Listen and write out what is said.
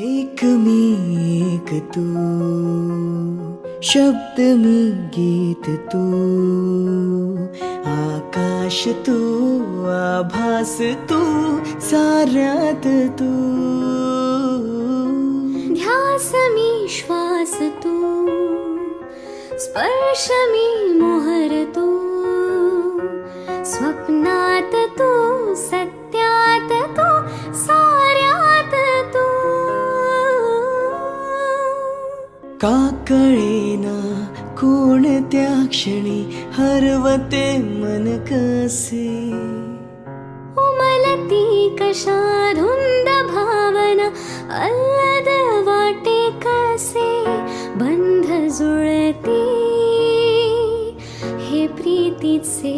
एक मी एक तू, शब्द मी गीत तू, आकाश तू, आभास तू, साऱ्यात तू, ध्यास मी श्वास तू, स्पर्श मी मोहर तू, स्वप्नात तू, सत्यात तू, साऱ्यात तू. का कळेना कोणत्या क्षणी हरवते मन कसे, उमलती कशा धुंद भावना, अल्लद वाटे कसे, बंध जुळती हे प्रीतीचे